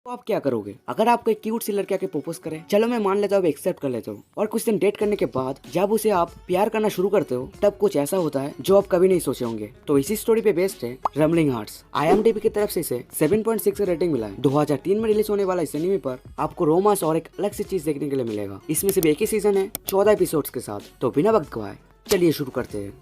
तो आप क्या करोगे अगर आपको एक क्यूट सी लड़की आके प्रपोज करे? चलो मैं मान लेता हूँ, एक्सेप्ट कर लेता हूँ, और कुछ दिन डेट करने के बाद जब उसे आप प्यार करना शुरू करते हो तब कुछ ऐसा होता है जो आप कभी नहीं सोचे होंगे। तो इसी स्टोरी पे बेस्ड है रमलिंग हार्ट्स। IMDb की तरफ से इसे 7.6 का रेटिंग मिला है। 2003 में रिलीज होने वाला इस एनीमे पर आपको रोमांस और एक अलग सी चीज देखने के लिए मिलेगा। इसमें सिर्फ एक ही सीजन है 14 एपिसोड्स के साथ। तो बिना वक्त गवाए चलिए शुरू करते हैं।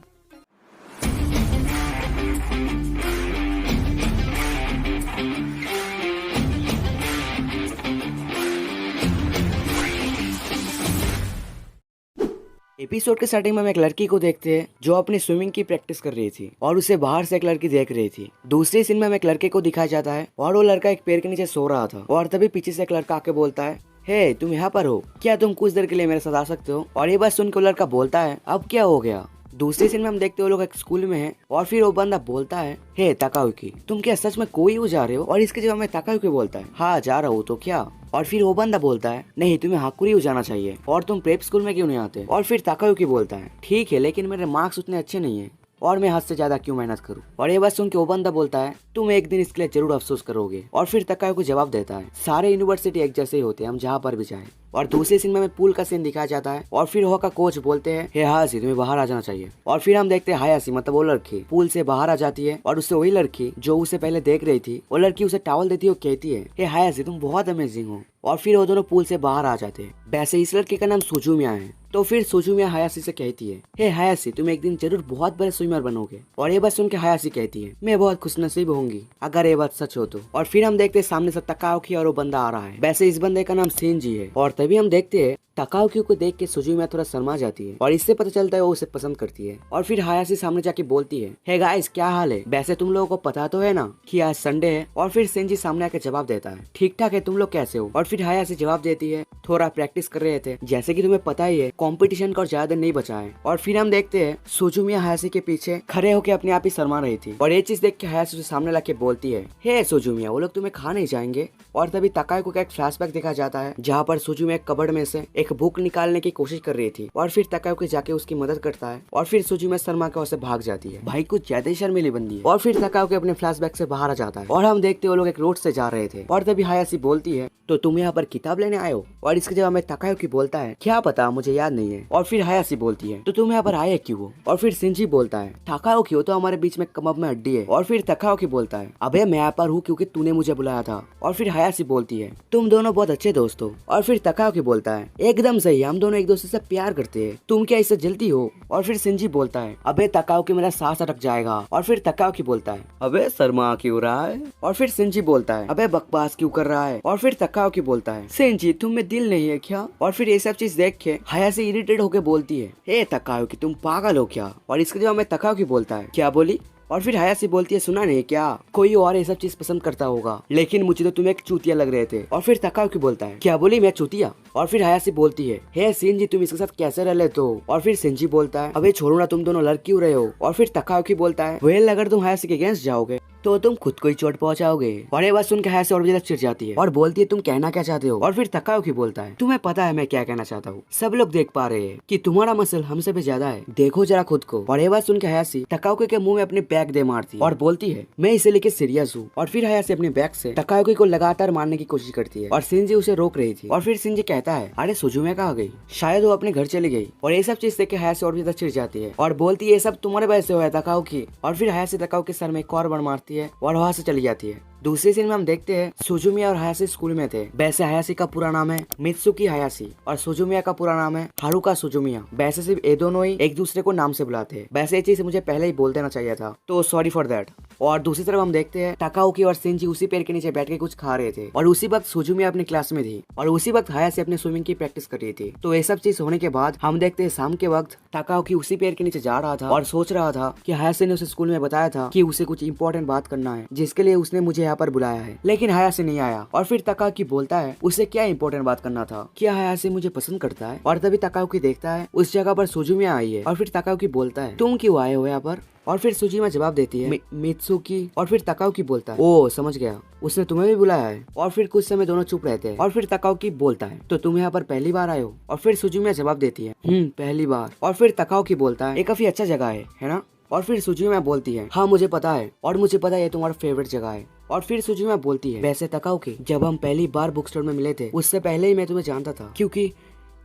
एपिसोड के स्टार्टिंग में हम एक लड़की को देखते हैं जो अपनी स्विमिंग की प्रैक्टिस कर रही थी और उसे बाहर से एक लड़की देख रही थी। दूसरे सीन में हम एक लड़के को दिखाया जाता है और वो लड़का एक पेड़ के नीचे सो रहा था और तभी पीछे से एक लड़का आके बोलता है, हे तुम यहाँ पर हो क्या? तुम कुछ देर के लिए मेरे साथ आ सकते हो? और ये बात सुनकर वो लड़का बोलता है, अब क्या हो गया? दूसरे सीन में हम देखते हो लोग एक स्कूल में हैं और फिर वो बंदा बोलता है, हे ताकायुकी तुम क्या सच में कोई जा रहे हो? और इसके जवाब में ताकायुकी बोलता है, हाँ जा रहा हूँ, तो क्या? और फिर वो बंदा बोलता है, नहीं तुम्हें हाकुरी जाना चाहिए और तुम प्रेप स्कूल में क्यों नहीं आते? और फिर ताकायुकी बोलता है, ठीक है लेकिन मेरे मार्क्स उतने अच्छे नहीं है और मैं हद से ज्यादा क्यों मेहनत करूं? और ये बात सुन के वो बंदा बोलता है, तुम एक दिन इसके लिए जरूर अफसोस करोगे। और फिर ताकायुकी जवाब देता है, सारे यूनिवर्सिटी एक जैसे ही होते हैं, हम जहाँ पर भी जाएं। और दूसरे सीन में पूल का सीन दिखाया जाता है और फिर हो का कोच बोलते हैं, हे हायासी तुम्हें बाहर आ जाना चाहिए। और फिर हम देखते हैं हायासी मतलब वो लड़की पूल से बाहर आ जाती है और उससे वही लड़की जो उसे पहले देख रही थी वो लड़की उसे टॉवल देती है और कहती है, हे हायासी तुम बहुत अमेजिंग हो। और फिर वो दोनों पूल से बाहर आ जाते हैं। वैसे इस लड़के का नाम सुजुमिया है। तो फिर सुजुमिया हायासी से कहती है, हे हायासी तुम एक दिन जरूर बहुत बड़े स्विमर बनोगे। और ये बात सुन के हायासी कहती है, मैं बहुत खुशनसीब होंगी अगर ये बात सच हो तो। और फिर हम देखते हैं सामने से ताकायुकी और वो बंदा आ रहा है। वैसे इस बंदे का नाम सेंजी है। और तभी हम देखते हैं ताकायुकी को देख के सुजुमिया थोड़ा शर्मा जाती है और इससे पता चलता है वो उसे पसंद करती है। और फिर हायासी सामने जाके बोलती है, हे गाइस क्या हाल है? वैसे तुम लोगों को पता तो है ना कि आज संडे है? और फिर सेंजी सामने आके जवाब देता है, ठीक ठाक है, तुम लोग कैसे हो? और फिर हायासी जवाब देती है, थोड़ा प्रैक्टिस कर रहे थे, जैसे कि तुम्हें पता ही है कंपटीशन का और ज्यादा दिन नहीं बचा है। और फिर हम देखते हैं सुजुमिया हायासी के पीछे खड़े होकर अपने आप ही शर्मा रही थी और ये चीज देख के हायासी उसे सामने लाके बोलती है, हे सुजुमिया वो लोग तुम्हें खा नहीं जाएंगे? और तभी ताकायुकी का एक फ्लैशबैक दिखा जाता है जहाँ पर सुजुमिया एक कबर्ड में से एक बुक निकालने की कोशिश कर रही थी और फिर ताकायुकी जाके उसकी मदद करता है और फिर सुजुमिया शर्मा के से भाग जाती है। भाई कुछ ज्यादा ही शर्मीली बंदी है। और फिर ताकायुकी अपने फ्लैशबैक से बाहर आ जाता है और हम देखते वो लोग एक रोड से जा रहे थे। और तभी हायासी बोलती है, तो तुम यहाँ पर किताब लेने आए हो? और इसके जवाब में ताकायुकी बोलता है, क्या पता मुझे याद नहीं है। और फिर हायासी बोलती है, तो तुम यहाँ पर आए क्यों हो? और फिर सिंजी बोलता है, ताकायुकी हो तो हमारे बीच में कमब में हड्डी है। और फिर ताकायुकी बोलता है, अबे मैं यहाँ पर हूँ क्योंकि तूने मुझे बुलाया था। और फिर हायासी बोलती है, तुम दोनों बहुत अच्छे दोस्त हो। और फिर ताकायुकी बोलता है, एकदम सही, हम दोनों एक दूसरे से प्यार करते हैं, तुम क्या इससे जलती हो? और फिर सिंजी बोलता है, अबे ताकायुकी मेरा सांस अटक जाएगा। और फिर ताकायुकी बोलता है, अबे शर्मा क्यों रहा है? और फिर सिंजी बोलता है, अबे बकवास क्यों कर रहा है? और फिर ताकायुकी बोलता है, सिंजी तुम में दिल नहीं है क्या? और फिर ये सब चीज देख के हायासी इरिटेट होके बोलती है, हे ताकायुकी तुम पागल हो क्या? और इसके जवाब में ताकायुकी बोलता है, क्या बोली? और फिर हायासी बोलती है, सुना नहीं क्या कोई और ये सब चीज पसंद करता होगा, लेकिन मुझे तो तुम एक चूतिया लग रहे थे। और फिर ताकायुकी बोलता है, क्या बोली? मैं चूतिया? और फिर हायासी बोलती है, हे सिंजी तुम इसके साथ कैसे रह लेते हो? और फिर सिंजी बोलता है, अबे छोड़ो ना, तुम दोनों लड़ क्यों रहे हो? और फिर ताकायुकी बोलता है, वेल अगर तुम हायासी के अगेंस्ट जाओगे तो तुम खुद को ही चोट पहुंचाओगे। और ये बात सुन के हायासी और भी ज्यादा चिढ़ जाती है और बोलती है, तुम कहना क्या चाहते हो? और फिर ताकायुकी बोलता है, तुम्हें पता है मैं क्या कहना चाहता हूँ, सब लोग देख पा रहे हैं कि तुम्हारा मसल हमसे भी ज्यादा है, देखो जरा खुद को। और ये बात सुन के हायासी ताकायुकी के मुंह में अपने बैग दे मारती है और बोलती है, मैं इसे लेके सीरियस हूँ। और फिर हायासी अपने बैग से ताकायुकी को लगातार मारने की कोशिश करती है और सिंजी उसे रोक रही थी। और फिर सिंजी कहता है, अरे सुजुमिया कहाँ गई? शायद वो अपने घर चली गई। और ये सब चीज देख के हायासी और भी ज्यादा चिढ़ जाती है और बोलती है, ये सब तुम्हारे वजह से हुआ है ताकायुकी। और फिर हायासी ताकायुकी के सर में एक और बार मारती है और वहां से चली जाती है। दूसरे सीन में हम देखते हैं सुजुमिया और हायासी स्कूल में थे। वैसे हायासी का पूरा नाम है मित्सुकी हायासी और सुजुमिया का पूरा नाम है हारुका सुजुमिया। वैसे सिर्फ ये दोनों ही एक दूसरे को नाम से बुलाते हैं। वैसे ये चीज मुझे पहले ही बोल देना चाहिए था, तो सॉरी फॉर दैट। और दूसरी तरफ हम देखते हैं ताकायुकी और सिंजी उसी पेड़ के नीचे बैठ के कुछ खा रहे थे और उसी वक्त सुजुमिया अपनी क्लास में थी और उसी वक्त हायासी अपने स्विमिंग की प्रैक्टिस कर रही थी। तो ये सब चीज होने के बाद हम देखते हैं शाम के वक्त ताकायुकी उसी पेड़ के नीचे जा रहा था और सोच रहा था कि हायासी ने उसे स्कूल में बताया था कि उसे कुछ इंपॉर्टेंट बात करना है जिसके लिए उसने मुझे यहाँ पर बुलाया है, लेकिन हायासी नहीं आया। और फिर ताकायुकी बोलता है, उसे क्या इंपॉर्टेंट बात करना था, क्या हायासी मुझे पसंद करता है? और तभी ताकायुकी देखता है उस जगह पर सुजुमिया आई है और फिर ताकायुकी बोलता है, तुम क्यों आए हो यहाँ पर? और फिर सुजुमिया जवाब देती है, मित्सुकी। और फिर ताकायुकी बोलता है, ओ समझ गया, उसने तुम्हें भी बुलाया है। और फिर कुछ समय दोनों चुप रहते हैं और फिर ताकायुकी बोलता है, तो तुम यहाँ पर पहली बार आए हो? और फिर सुजुमिया जवाब देती है, पहली बार। और फिर ताकायुकी बोलता है, ये काफी अच्छा जगह है ना? और फिर सुजुमिया बोलती है हाँ मुझे पता है, और मुझे पता है ये तुम्हारा फेवरेट जगह है। और फिर सुजुमिया बोलती है वैसे तकाओकी, जब हम पहली बार बुक स्टोर में मिले थे उससे पहले ही मैं तुम्हें जानता था,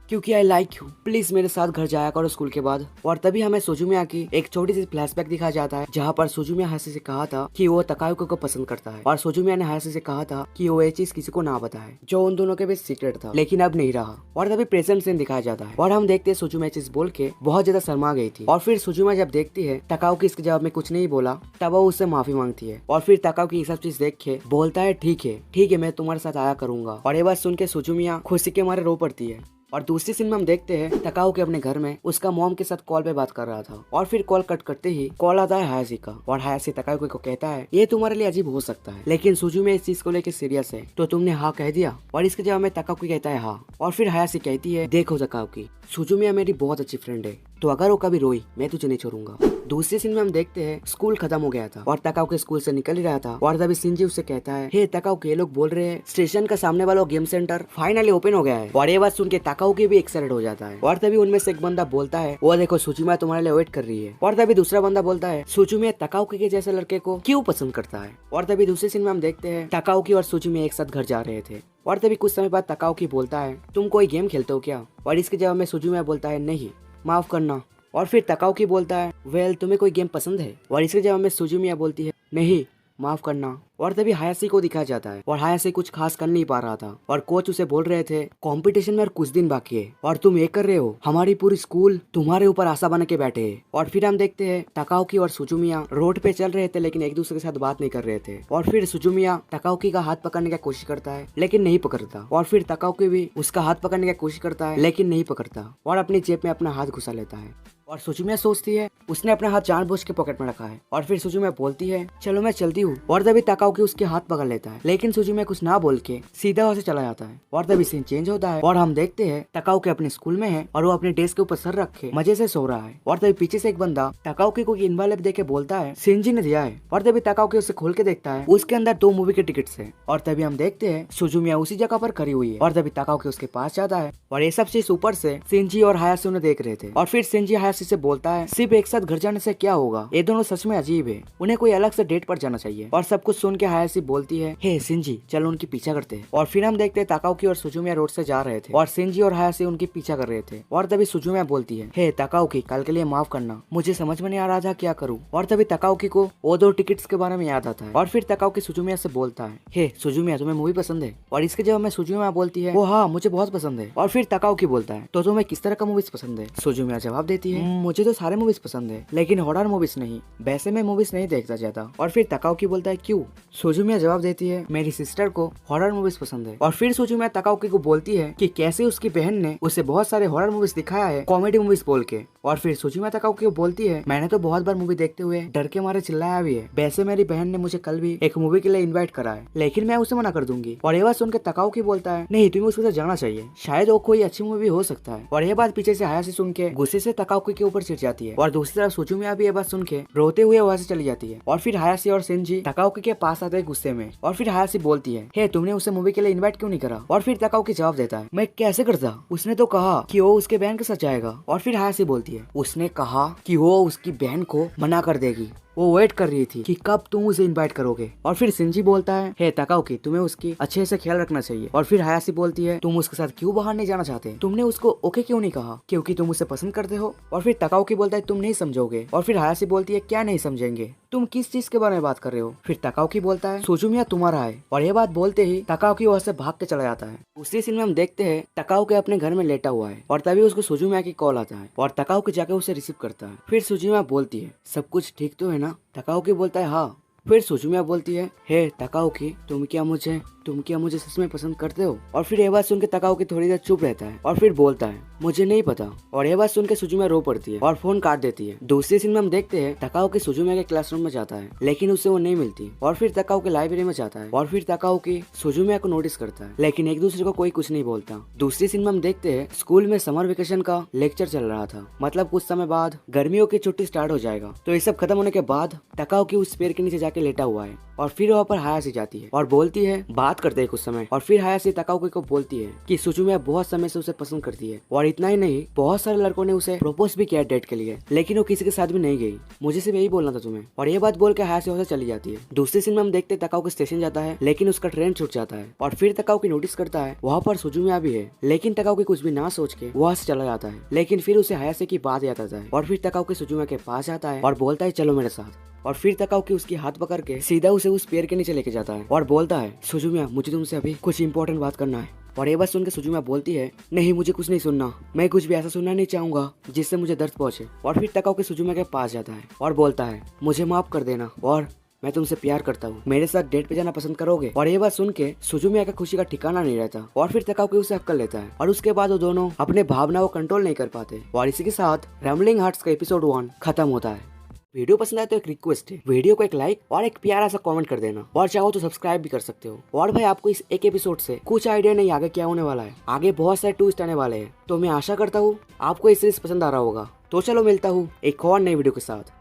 क्योंकि आई लाइक यू, प्लीज मेरे साथ घर जाया करो स्कूल के बाद। और तभी हमें सुजुमिया की एक छोटी सी फ्लैशबैक दिखाया जाता है जहाँ पर सुजुमिया हायाशी से कहा था कि वो तकाओकी को पसंद करता है, और सुजुमिया ने हायाशी से कहा था कि वो ये चीज किसी को ना बताए, जो उन दोनों के बीच सीक्रेट था, लेकिन अब नहीं रहा। और तभी प्रेजेंट सीन दिखाया जाता है और हम देखते हैं सुजुमिया चीज बोल के बहुत ज्यादा शर्मा गई थी। और फिर सुजुमिया जब देखती है तकाओकी इसके जवाब में कुछ नहीं बोला, तब वो उससे माफी मांगती है। और फिर तकाओकी ये सब चीज देख के बोलता है ठीक है मैं तुम्हारे साथ आया करूंगा। और ये बात सुन के सुजुमिया खुशी के मारे रो पड़ती है। और दूसरी सीन में हम देखते हैं तकाओकी अपने घर में उसका मॉम के साथ कॉल पे बात कर रहा था, और फिर कॉल कट करते ही कॉल आता है हायाशी का, और हायाशी तकाओकी को कहता है ये तुम्हारे लिए अजीब हो सकता है, लेकिन सुजुमिया इस चीज को लेकर सीरियस है, तो तुमने हाँ कह दिया। और इसके जवाब में तकाओकी कहता है हाँ। और फिर हायाशी कहती है देखो तकाओकी, सुजुमिया मेरी बहुत अच्छी फ्रेंड है, तो अगर वो कभी रोई मैं तुझे नहीं छोड़ूंगा। दूसरी सीन में हम देखते हैं स्कूल खत्म हो गया था और तकाओकी स्कूल से निकल ही रहा था, और तभी शिंजी उससे कहता है हे तकाओकी, ये लोग बोल रहे हैं स्टेशन का सामने वाला गेम सेंटर फाइनली ओपन हो गया है। और ये बात सुन के तकाओकी भी एक्साइटेड हो जाता है। और तभी उनमें से एक बंदा बोलता है वो देखो सुजुमिया तुम्हारे लिए वेट कर रही है। और तभी दूसरा बंदा बोलता है सुजुमिया तकाओकी के जैसे लड़के को क्यों पसंद करता है। और तभी दूसरी सीन में हम देखते हैं तकाओकी और सुजुमिया एक साथ घर जा रहे थे। और तभी कुछ समय बाद तकाओकी बोलता है तुम कोई गेम खेलते हो क्या। और इसके जवाब में सुजुमिया बोलता है नहीं, माफ करना। और फिर तकाओकी बोलता है वेल तुम्हें कोई गेम पसंद है। और इसके जवाब में सुजुमिया बोलती है नहीं, माफ करना। और तभी हायाशी को दिखाया जाता है और हायाशी कुछ खास कर नहीं पा रहा था, और कोच उसे बोल रहे थे कंपटीशन में और कुछ दिन बाकी है और तुम ये कर रहे हो, हमारी पूरी स्कूल तुम्हारे ऊपर आशा बन के बैठे है। और फिर हम देखते हैं तकाओकी और सुजुमिया रोड पे चल रहे थे लेकिन एक दूसरे के साथ बात नहीं कर रहे थे। और फिर सुजुमिया तकाओकी का हाथ पकड़ने की कोशिश करता है लेकिन नहीं पकड़ता, और फिर तकाओकी भी उसका हाथ पकड़ने की कोशिश करता है लेकिन नहीं पकड़ता, और अपनी जेब में अपना हाथ घुसा लेता है। और सुजुमिया सोचती है उसने अपना हाथ जानबूझ के पॉकेट में रखा है। और फिर सुजुमिया बोलती है चलो मैं चलती हूँ। और तभी तकाओकी उसके हाथ पकड़ लेता है, लेकिन सुजुमिया कुछ ना बोल के सीधा वहां से चला जाता है। और तभी सीन चेंज होता है और हम देखते हैं तकाओकी अपने स्कूल में है और वो अपने डेस्क के ऊपर सर रख के मजे से सो रहा है। और तभी पीछे से एक बंदा तकाओकी को इनवॉल्व देख के बोलता है शिंजी ने दिया है। और तभी तकाओकी उसे खोल के देखता है, उसके अंदर 2 मूवी के टिकट्स है। और तभी हम देखते हैं सुजुमिया उसी जगह पर खड़ी हुई है। और तभी तकाओकी उसके पास जाता है और ये सब चीज ऊपर से शिंजी और हायाशी उन्हें देख रहे थे। और फिर शिंजी हायाशी से बोलता है सिर्फ एक साथ घर जाने से क्या होगा, ये दोनों सच में अजीब है, उन्हें कोई अलग से डेट पर जाना चाहिए। और सब कुछ सुन के हायाशी बोलती है हे शिंजी चलो उनकी पीछा करते हैं। और फिर हम देखते हैं तकाओकी और सुजुमिया रोड से जा रहे थे और शिंजी और हायाशी उनकी पीछा कर रहे थे। और तभी सुजुमिया बोलती है हे तकाओकी, कल के लिए माफ करना, मुझे समझ में नहीं आ रहा था क्या करूँ। और तभी तकाओकी को वो 2 टिकट्स के बारे में याद आता है। और फिर तकाओकी सुजुमिया से बोलता है हे सुजुमिया तुम्हें मूवी पसंद है। और इसके जवाब में सुजुमिया बोलती है वो हाँ मुझे बहुत पसंद है। और फिर तकाओकी बोलता है तो तुम्हें किस तरह का मूवीज पसंद है। सुजुमिया जवाब देती है मुझे तो सारे मूवीज पसंद है लेकिन हॉरर मूवीज नहीं, वैसे मैं मूवीज नहीं देखता ज्यादा। और फिर तकाओकी बोलता है क्यों। सुजुमिया जवाब देती है मेरी सिस्टर को हॉरर मूवीज पसंद है। और फिर सुजुमिया तकाओकी को बोलती है कि कैसे उसकी बहन ने उसे बहुत सारे हॉरर मूवीज दिखाया है कॉमेडी मूवीज बोल के। और फिर सुजुमिया तकाओकी को बोलती है मैंने तो बहुत बार मूवी देखते हुए डर के मारे चिल्लाया भी है, वैसे मेरी बहन ने मुझे कल भी एक मूवी के लिए इन्वाइट करा है लेकिन मैं उसे मना कर दूंगी। और ये बात सुनकर तकाओकी बोलता है नहीं तुम्हें उसके साथ जाना चाहिए, शायद वो कोई अच्छी मूवी हो सकता है। और ये बात पीछे से हायाशी सुन के गुस्से से तकाओकी के ऊपर चिढ़ जाती है। और दूसरी तरफ सुजुमिया भी ये बात सुन के रोते हुए वहां से चली जाती है। और फिर हायाशी और शिंजी तकाओकी के पास आते हैं गुस्से में। और फिर हायाशी बोलती है हे तुमने उसे मूवी के लिए इन्वाइट क्यों नहीं करा। और फिर तकाओकी जवाब देता है मैं कैसे करता, उसने तो कहा कि वो उसके बहन के साथ जाएगा। और फिर हायाशी बोलती है उसने कहा कि वो उसकी बहन को मना कर देगी, वो वेट कर रही थी कि कब तुम उसे इनवाइट करोगे। और फिर शिंजी बोलता है हे तकाओकी तुम्हें उसकी अच्छे से ख्याल रखना चाहिए। और फिर हायाशी बोलती है तुम उसके साथ क्यों बाहर नहीं जाना चाहते, तुमने उसको ओके क्यों नहीं कहा, क्योंकि तुम उसे पसंद करते हो। और फिर तकाओकी बोलता है तुम नहीं समझोगे। और फिर हायाशी बोलती है क्या नहीं समझेंगे, तुम किस चीज के बारे में बात कर रहे हो। फिर तकाओकी बोलता है सुजुमिया तुम्हारा है। और ये बात बोलते ही तकाओकी वहां से भाग के चला जाता है। दूसरी सीन में हम देखते हैं तकाओकी अपने घर में लेटा हुआ है और तभी उसको सुजुमिया की कॉल आता है और तकाओकी जाके उसे रिसीव करता है। फिर सुजुमिया बोलती है सब कुछ ठीक तो है ना। तकाओकी बोलता है हाँ। फिर सुजुमिया बोलती है हे तकाओकी तुम क्या मुझे सच में पसंद करते हो। और फिर ये बात सुन के तकाओकी थोड़ी देर चुप रहता है और फिर बोलता है मुझे नहीं पता। और ये बात सुन के सुजुमिया रो पड़ती है और फोन काट देती है। दूसरी सीन में हम देखते हैं तकाओकी सुजुमिया के क्लासरूम में जाता है लेकिन उसे वो नहीं मिलती। और फिर तकाओकी लाइब्रेरी में जाता है और फिर तकाओकी सुजुमिया को नोटिस करता है लेकिन एक दूसरे को कोई कुछ नहीं बोलता। दूसरी सीन में हम देखते हैं स्कूल में समर वेकेशन का लेक्चर चल रहा था, मतलब कुछ समय बाद गर्मियों की छुट्टी स्टार्ट हो जाएगा। तो ये सब खत्म होने के बाद तकाओकी उस पेड़ के नीचे जाके लेटा हुआ है और फिर वहाँ पर हायाशी जाती है और बोलती है बात करते हैं कुछ समय। और फिर हायाशी तकाओकी को बोलती है कि सुजुमिया बहुत समय से उसे पसंद करती है और इतना ही नहीं, बहुत सारे लड़कों ने उसे प्रपोज भी किया डेट के लिए, लेकिन वो किसी के साथ भी नहीं गई। मुझे सिर्फ यही बोलना था तुम्हें। और ये बात बोल के हाया से चली जाती है। दूसरी सीन में हम देखते तकाओ के स्टेशन जाता है, लेकिन उसका ट्रेन छूट जाता है और फिर तकाओ की नोटिस करता है वहाँ पर सुजुमिया भी है, लेकिन तकाओ की कुछ भी ना सोच के वहाँ से चला जाता है। लेकिन फिर उसे हायासे की बात याद आता है और फिर तकाओ के सुजुमिया के पास आता है और बोलता है चलो मेरे साथ। और फिर तकाओ की उसकी हाथ पकड़ के सीधा उसे उस पेड़ के नीचे लेके जाता है और बोलता है सुजुमिया मुझे तुमसे अभी कुछ इंपॉर्टेंट बात करना है। और ये बात सुन के सुजुमिया बोलती है नहीं मुझे कुछ नहीं सुनना, मैं कुछ भी ऐसा सुनना नहीं चाहूंगा जिससे मुझे दर्द पहुंचे। और फिर तकाओ के सुजुमिया के पास जाता है और बोलता है मुझे माफ कर देना और मैं तुमसे प्यार करता हूँ, मेरे साथ डेट पे जाना पसंद करोगे। और ये बात सुन के सुजुमिया का खुशी का ठिकाना नहीं रहता और फिर तकाओ के उसे हक कर लेता है और उसके बाद वो दोनों अपने भावनाओं को कंट्रोल नहीं कर पाते। और इसी के साथ रैम्बलिंग हार्ट्स का एपिसोड 1 खत्म होता है। वीडियो पसंद आए तो एक रिक्वेस्ट है, वीडियो को एक लाइक और एक प्यारा सा कमेंट कर देना और चाहो तो सब्सक्राइब भी कर सकते हो। और भाई आपको इस एक एपिसोड से कुछ आइडिया नहीं आगे क्या होने वाला है, आगे बहुत सारे ट्विस्ट आने वाले हैं, तो मैं आशा करता हूँ आपको ये सीरीज पसंद आ रहा होगा। तो चलो मिलता हूँ एक और नई वीडियो के साथ।